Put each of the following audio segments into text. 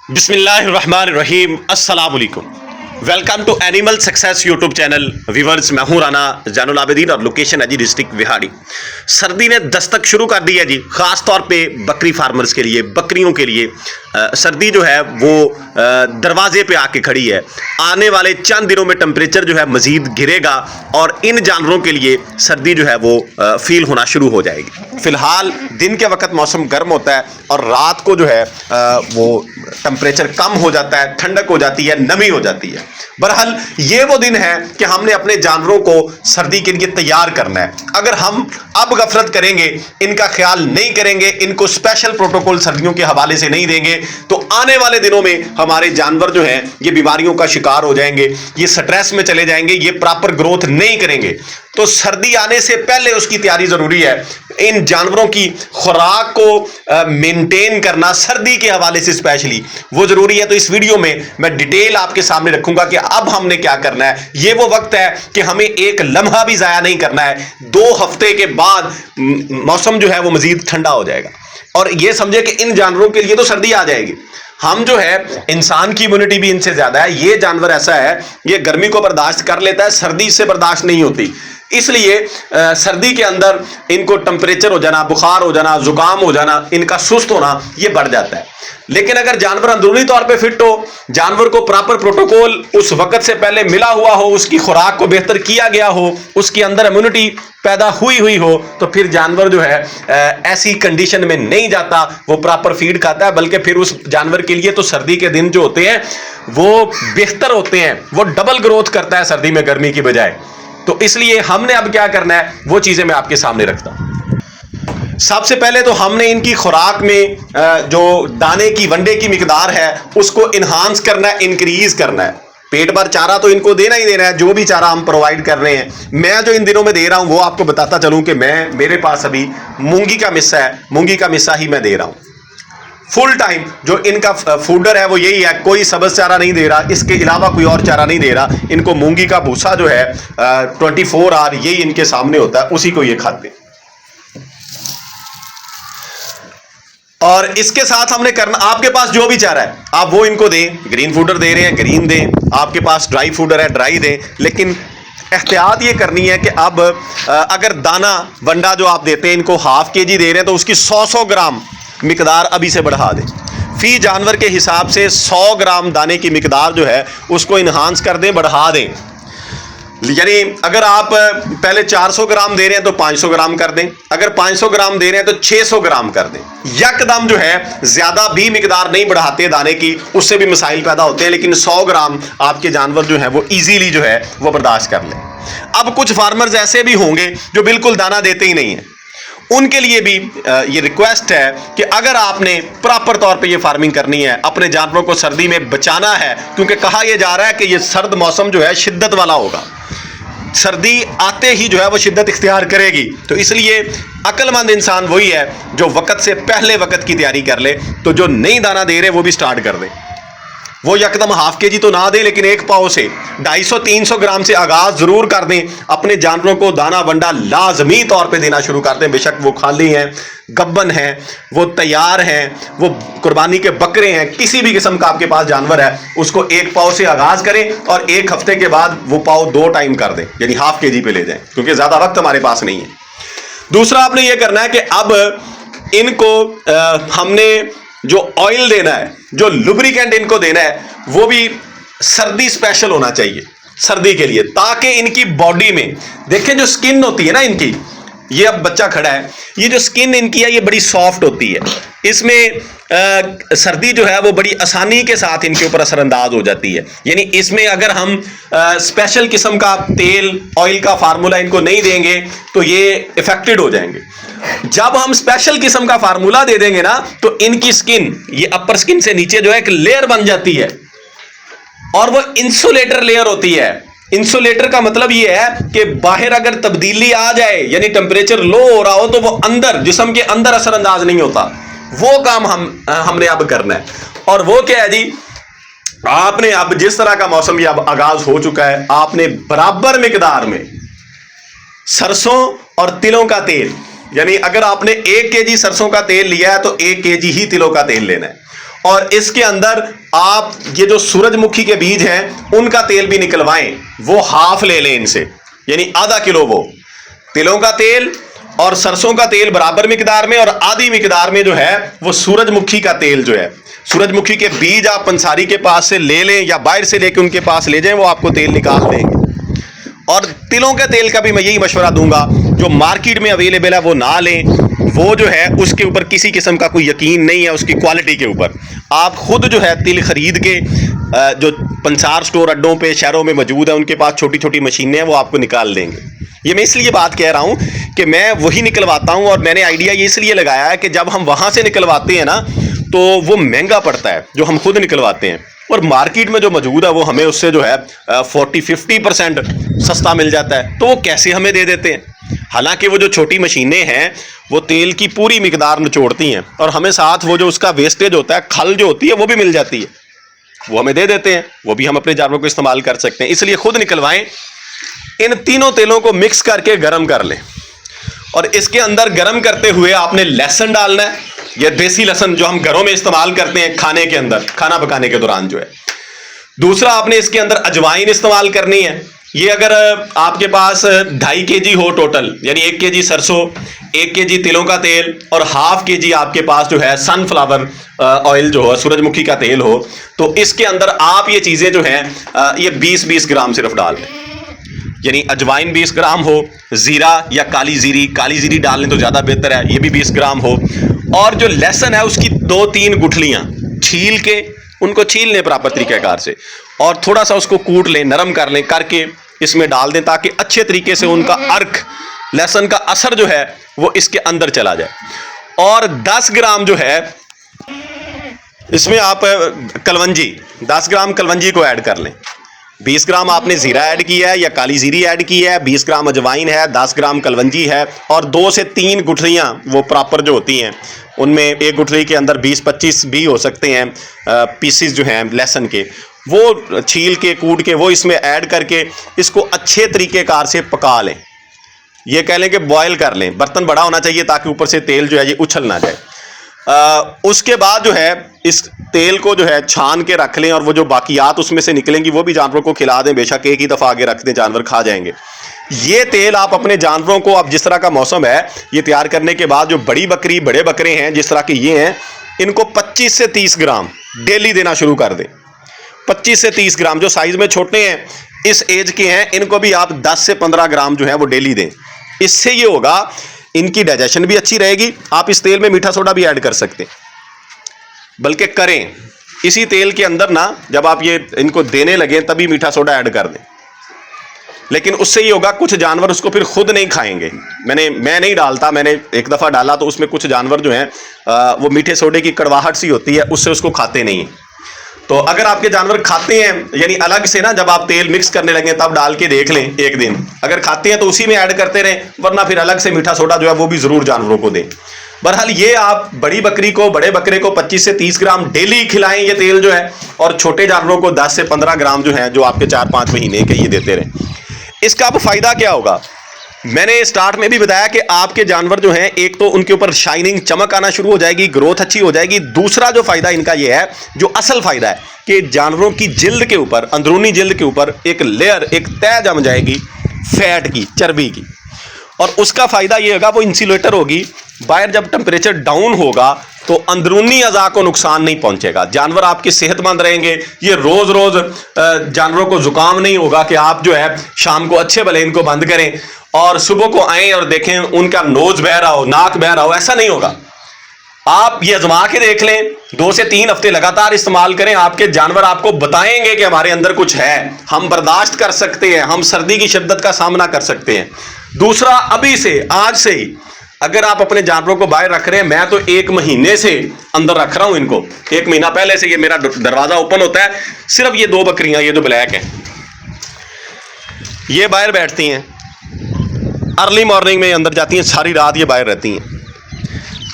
बिस्मिल्लाहिर्रहमानिर्रहीम अस्सलाम वालेकुम। Welcome to animal success YouTube channel. Viewers, मैं हूं राना जानुल आबिदीन और लोकेशन है जी डिस्ट्रिक्ट विहाड़ी। सर्दी ने दस्तक शुरू कर दी है जी, ख़ास तौर पे बकरी फार्मर्स के लिए, बकरियों के लिए सर्दी जो है वो दरवाजे पे आके खड़ी है। आने वाले चंद दिनों में टेम्परेचर जो है मज़ीद गिरेगा और इन जानवरों के लिए सर्दी जो है वो फील होना शुरू हो जाएगी। फ़िलहाल दिन के वक्त मौसम गर्म होता है और रात को जो है वो टेम्परेचर कम हो जाता है, ठंडक हो जाती है, नमी हो जाती है। बहरहाल ये वो दिन है कि हमने अपने जानवरों को सर्दी के लिए तैयार करना है। अगर हम अब गफलत करेंगे, इनका ख्याल नहीं करेंगे, इनको स्पेशल प्रोटोकॉल सर्दियों के हवाले से नहीं देंगे, तो आने वाले दिनों में हमारे जानवर जो हैं ये बीमारियों का शिकार हो जाएंगे, ये स्ट्रेस में चले जाएंगे, ये प्रॉपर ग्रोथ नहीं करेंगे। तो सर्दी आने से पहले उसकी तैयारी जरूरी है। इन जानवरों की खुराक को मेंटेन करना सर्दी के हवाले से स्पेशली वो जरूरी है। तो इस वीडियो में मैं डिटेल आपके सामने रखूंगा कि अब हमने क्या करना है। ये वो वक्त है कि हमें एक लम्हा भी जाया नहीं करना है। 2 हफ्ते के बाद मौसम जो है वो मजीद ठंडा हो जाएगा और ये समझे कि इन जानवरों के लिए तो सर्दी आ जाएगी। हम जो है, इंसान की इम्यूनिटी भी इनसे ज्यादा है। ये जानवर ऐसा है, ये गर्मी को बर्दाश्त कर लेता है, सर्दी इससे बर्दाश्त नहीं होती। इसलिए सर्दी के अंदर इनको टेम्परेचर हो जाना, बुखार हो जाना, जुकाम हो जाना, इनका सुस्त होना ये बढ़ जाता है। लेकिन अगर जानवर अंदरूनी तौर पे फिट हो, जानवर को प्रॉपर प्रोटोकॉल उस वक्त से पहले मिला हुआ हो, उसकी खुराक को बेहतर किया गया हो, उसके अंदर इम्यूनिटी पैदा हुई हो, तो फिर जानवर जो है ऐसी कंडीशन में नहीं जाता, वो प्रॉपर फीड खाता है। बल्कि फिर उस जानवर के लिए तो सर्दी के दिन जो होते हैं वो बेहतर होते हैं, वो डबल ग्रोथ करता है सर्दी में गर्मी की बजाय। तो इसलिए हमने अब क्या करना है वो चीजें मैं आपके सामने रखता हूं। सबसे पहले तो हमने इनकी खुराक में जो दाने की वनडे की मिकदार है उसको इन्हांस करना है, इंक्रीज करना है। पेट भर चारा तो इनको देना ही देना है, जो भी चारा हम प्रोवाइड कर रहे हैं। मैं जो इन दिनों में दे रहा हूं वो आपको बताता चलूं कि मेरे पास अभी मूंगी का मिस्सा है, मूंगी का मिस्सा ही मैं दे रहा हूं फुल टाइम। जो इनका फूडर है वो यही है, कोई सब्ज चारा नहीं दे रहा, इसके अलावा कोई और चारा नहीं दे रहा। इनको मूंगी का भूसा जो है 24 आवर यही इनके सामने होता है, उसी को ये खाते हैं। और इसके साथ हमने करना, आपके पास जो भी चारा है आप वो इनको दें। ग्रीन फूडर दे रहे हैं ग्रीन दें, आपके पास ड्राई फूडर है ड्राई दें। लेकिन एहतियात ये करनी है कि अब अगर दाना वंडा जो आप देते हैं इनको ½ kg दे रहे हैं तो उसकी 100 ग्राम मिकदार अभी से बढ़ा दें। फी जानवर के हिसाब से 100 ग्राम दाने की मिकदार जो है उसको इन्हांस कर दें, बढ़ा दें। यानी अगर आप पहले 400 ग्राम दे रहे हैं तो 500 ग्राम कर दें, अगर 500 ग्राम दे रहे हैं तो 600 ग्राम कर दें। यकदम जो है ज्यादा भी मिकदार नहीं बढ़ाते दाने की, उससे भी मसाइल पैदा होते हैं। लेकिन 100 ग्राम आपके जानवर जो है वो इजीली जो है वो बर्दाश्त कर लें। अब कुछ फार्मर्स ऐसे भी होंगे जो बिल्कुल दाना देते ही नहीं है, उनके लिए भी ये रिक्वेस्ट है कि अगर आपने प्रॉपर तौर पे ये फार्मिंग करनी है, अपने जानवरों को सर्दी में बचाना है, क्योंकि कहा यह जा रहा है कि ये सर्द मौसम जो है शिद्दत वाला होगा, सर्दी आते ही जो है वो शिद्दत इख्तियार करेगी। तो इसलिए अक्लमंद इंसान वही है जो वक्त से पहले वक्त की तैयारी कर ले। तो जो नहीं दाना दे रहे वो भी स्टार्ट कर दे। वो यकदम ½ kg तो ना दे, लेकिन एक पाव से 250-300 ग्राम से आगाज जरूर कर दें। अपने जानवरों को दाना वंडा लाजमी तौर पे देना शुरू कर दें। बेशक वो खाली हैं, गब्बन हैं, वो तैयार हैं, वो कुर्बानी के बकरे हैं, किसी भी किस्म का आपके पास जानवर है, उसको 1 पाव से आगाज करें और 1 हफ्ते के बाद वो पाव 2 टाइम कर दें, यानी ½ kg पे ले जाएं, क्योंकि ज्यादा वक्त हमारे पास नहीं है। दूसरा आपने ये करना है कि अब इनको हमने जो ऑयल देना है, जो लुब्रिकेंट इनको देना है, वो भी सर्दी स्पेशल होना चाहिए सर्दी के लिए, ताकि इनकी बॉडी में देखें जो स्किन होती है ना इनकी, ये अब बच्चा खड़ा है, ये जो स्किन इनकी है ये बड़ी सॉफ्ट होती है। इसमें सर्दी जो है वो बड़ी आसानी के साथ इनके ऊपर असरअंदाज हो जाती है। यानी इसमें अगर हम स्पेशल किस्म का तेल ऑयल का फार्मूला इनको नहीं देंगे तो ये इफेक्टेड हो जाएंगे। जब हम स्पेशल किस्म का फार्मूला दे देंगे ना तो इनकी स्किन, ये अपर स्किन से नीचे जो है एक लेयर बन जाती है और वो इंसुलेटर लेयर होती है। इंसुलेटर का मतलब ये है कि बाहर अगर तब्दीली आ जाए, यानी टेम्परेचर लो हो रहा हो, तो वो अंदर जिस्म के अंदर असरअंदाज नहीं होता। वो काम हमने अब करना है। और वो क्या है जी, आपने अब जिस तरह का मौसम ये अब आगाज हो चुका है, आपने बराबर मिकदार में सरसों और तिलों का तेल, यानी अगर आपने 1 kg सरसों का तेल लिया है तो 1 kg ही तिलों का तेल लेना है। और इसके अंदर आप ये जो सूरजमुखी के बीज हैं उनका तेल भी निकलवाएं, वो हाफ ले लें इनसे, यानी आधा किलो वो तिलों का तेल और सरसों का तेल बराबर मिकदार में, और आधी मिकदार में जो है वो सूरजमुखी का तेल जो है, सूरजमुखी के बीज आप पंसारी के पास से ले लें या बाहर से लेके उनके पास ले जाएं, वो आपको तेल निकाल देंगे। और तिलों के तेल का भी मैं यही मशवरा दूंगा, जो मार्केट में अवेलेबल है वो ना लें, वो जो है उसके ऊपर किसी किस्म का कोई यकीन नहीं है उसकी क्वालिटी के ऊपर। आप खुद जो है तिल खरीद के जो पंसार स्टोर अड्डों पे शहरों में मौजूद है उनके पास छोटी छोटी मशीनें हैं, वो आपको निकाल देंगे। ये मैं इसलिए बात कह रहा हूं कि मैं वही निकलवाता हूं, और मैंने आइडिया ये इसलिए लगाया है कि जब हम वहां से निकलवाते हैं ना तो वो महंगा पड़ता है जो हम खुद निकलवाते हैं, और मार्केट में जो मौजूद है वो हमें उससे जो है 40-50% सस्ता मिल जाता है। तो वो कैसे हमें दे देते हैं, हालांकि वो जो छोटी मशीनें हैं वो तेल की पूरी मिकदार निचोड़ती हैं, और हमें साथ वो जो उसका वेस्टेज होता है, खल जो होती है वो भी मिल जाती है, वो हमें दे देते हैं, वो भी हम अपने जानवरों को इस्तेमाल कर सकते हैं। इसलिए खुद निकलवाएं। इन तीनों तेलों को मिक्स करके गर्म कर लें, और इसके अंदर गर्म करते हुए आपने लहसुन डालना है, यह देसी लहसुन जो हम घरों में इस्तेमाल करते हैं खाने के अंदर, खाना पकाने के दौरान जो है। दूसरा, आपने इसके अंदर अजवाइन इस्तेमाल करनी है। ये अगर आपके पास 2.5 kg हो टोटल, यानी 1 kg सरसों, 1 kg तिलों का तेल और ½ kg आपके पास जो है सनफ्लावर ऑयल जो है सूरजमुखी का तेल हो, तो इसके अंदर आप ये चीज़ें जो हैं ये 20-20 ग्राम सिर्फ डाल दें। यानी अजवाइन 20 ग्राम हो, जीरा या काली जीरी डाल लें तो ज़्यादा बेहतर है, ये भी 20 ग्राम हो। और जो लहसुन है उसकी 2-3 गुठलियाँ छील के, उनको छील लें प्रॉपर तरीक़ेकार से, और थोड़ा सा उसको कूट लें, नरम कर लें, करके इसमें डाल दें ताकि अच्छे तरीके से उनका अर्क, लहसुन का असर जो है वो इसके अंदर चला जाए। और 10 ग्राम जो है इसमें आप कलवंजी, 10 ग्राम कलवंजी को ऐड कर लें। 20 ग्राम आपने जीरा ऐड किया है या काली जीरी ऐड की है, 20 ग्राम अजवाइन है, 10 ग्राम कलवंजी है, और 2 से 3 गुठलियाँ वो प्रॉपर जो होती हैं, उनमें एक गुठली के अंदर 20-25 भी हो सकते हैं पीसीस जो हैं लहसुन के, वो छील के कूट के वो इसमें ऐड करके इसको अच्छे तरीक़ेकार से पका लें। ये कह लें कि बॉयल कर लें, बर्तन बड़ा होना चाहिए ताकि ऊपर से तेल जो है ये उछल ना जाए। उसके बाद जो है इस तेल को जो है छान के रख लें, और वो जो बाकियात उसमें से निकलेंगी वो भी जानवरों को खिला दें, बेशक एक ही दफ़ा आगे रख दें, जानवर खा जाएंगे। ये तेल आप अपने जानवरों को, अब जिस तरह का मौसम है, ये तैयार करने के बाद जो बड़ी बकरी, बड़े बकरे हैं जिस तरह के ये हैं, इनको 25 से 30 ग्राम डेली देना शुरू कर दें। 25 से 30 ग्राम, जो साइज़ में छोटे हैं, इस एज के हैं, इनको भी आप 10 से 15 ग्राम जो है वो डेली दें। इससे ये होगा, इनकी डाइजेशन भी अच्छी रहेगी। आप इस तेल में मीठा सोडा भी ऐड कर सकते हैं, बल्कि करें इसी तेल के अंदर ना, जब आप ये इनको देने लगें तभी मीठा सोडा ऐड कर दें। लेकिन उससे ये होगा, कुछ जानवर उसको फिर खुद नहीं खाएंगे। मैं नहीं डालता, मैंने एक दफ़ा डाला तो उसमें कुछ जानवर जो हैं वो मीठे सोडे की कड़वाहट सी होती है, उससे उसको खाते नहीं हैं। तो अगर आपके जानवर खाते हैं, यानी अलग से ना, जब आप तेल मिक्स करने लगे तब डाल के देख लें एक दिन, अगर खाते हैं तो उसी में ऐड करते रहें, वरना फिर अलग से मीठा सोडा जो है वो भी ज़रूर जानवरों को दें। बहरहाल ये आप बड़ी बकरी को, बड़े बकरे को 25 से 30 ग्राम डेली खिलाएं ये तेल जो है, और छोटे जानवरों को 10 से 15 ग्राम जो है, जो आपके 4-5 महीने के, ये देते रहें। इसका अब फ़ायदा क्या होगा, मैंने स्टार्ट में भी बताया कि आपके जानवर जो हैं, एक तो उनके ऊपर शाइनिंग, चमक आना शुरू हो जाएगी, ग्रोथ अच्छी हो जाएगी। दूसरा जो फ़ायदा इनका ये है, जो असल फ़ायदा है, कि जानवरों की जिल्द के ऊपर, अंदरूनी जिल्द के ऊपर एक लेयर, एक तह जम जाएगी फैट की, चर्बी की, और उसका फ़ायदा ये होगा, वो इंसुलेटर होगी। बाहर जब टेम्परेचर डाउन होगा तो अंदरूनी अज़ा को नुकसान नहीं पहुंचेगा, जानवर आपके सेहतमंद रहेंगे। ये रोज़ रोज़ जानवरों को ज़ुकाम नहीं होगा कि आप जो है शाम को अच्छे भले इनको बंद करें और सुबह को आएँ और देखें उनका नोज़ बह रहा हो, नाक बह रहा हो, ऐसा नहीं होगा। आप ये आजमा के देख लें, 2 से 3 हफ्ते लगातार इस्तेमाल करें, आपके जानवर आपको बताएंगे कि हमारे अंदर कुछ है, हम बर्दाश्त कर सकते हैं, हम सर्दी की शिद्दत का सामना कर सकते हैं। दूसरा, अभी से, आज से ही अगर आप अपने जानवरों को बाहर रख रहे हैं, मैं तो 1 महीने से अंदर रख रहा हूं इनको, 1 महीना पहले से ये मेरा दरवाजा ओपन होता है। सिर्फ ये 2 बकरियां, ये जो ब्लैक हैं, ये बाहर बैठती हैं, अर्ली मॉर्निंग में अंदर जाती हैं, सारी रात ये बाहर रहती हैं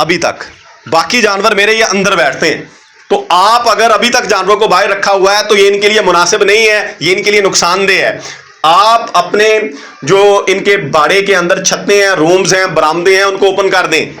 अभी तक। बाकी जानवर मेरे ये अंदर बैठते हैं। तो आप अगर अभी तक जानवरों को बाहर रखा हुआ है तो ये इनके लिए मुनासिब नहीं है, ये इनके लिए नुकसानदेह है। आप अपने जो इनके बाड़े के अंदर छतें हैं, रूम्स हैं, बरामदे हैं, उनको ओपन कर दें,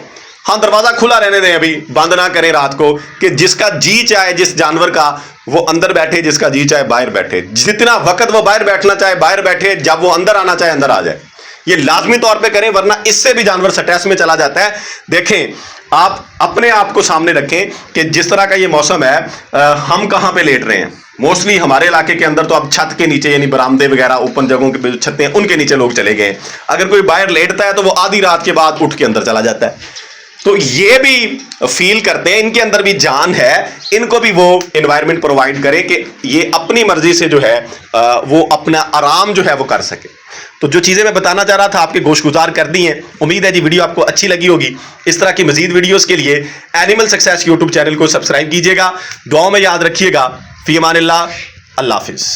हाँ, दरवाजा खुला रहने दें, अभी बंद ना करें रात को, कि जिसका जी चाहे जिस जानवर का वो अंदर बैठे, जिसका जी चाहे बाहर बैठे, जितना वक्त वो बाहर बैठना चाहे बाहर बैठे, जब वो अंदर आना चाहे अंदर आ जाए। ये लाजमी तौर पे करें, वरना इससे भी जानवर स्ट्रेस में चला जाता है। देखें, आप अपने आप को सामने रखें कि जिस तरह का ये मौसम है, हम कहां पे लेट रहे हैं। मोस्टली हमारे इलाके के अंदर तो अब छत के नीचे, यानी बरामदे वगैरह ओपन जगहों के छतें हैं, उनके नीचे लोग चले गए। अगर कोई बाहर लेटता है तो वो आधी रात के बाद उठ के अंदर चला जाता है। तो ये भी फील करते हैं, इनके अंदर भी जान है, इनको भी वो एनवायरनमेंट प्रोवाइड करें कि ये अपनी मर्जी से जो है वो अपना आराम जो है वो कर सके। तो जो चीज़ें मैं बताना चाह रहा था आपके गोशगुजार कर दी हैं। उम्मीद है जी वीडियो आपको अच्छी लगी होगी। इस तरह की मजीद वीडियोस के लिए एनिमल सक्सेस यूट्यूब चैनल को सब्सक्राइब कीजिएगा। दुआओं में याद रखिएगा। फी अमानिल्लाह, अल्लाह हाफिज़।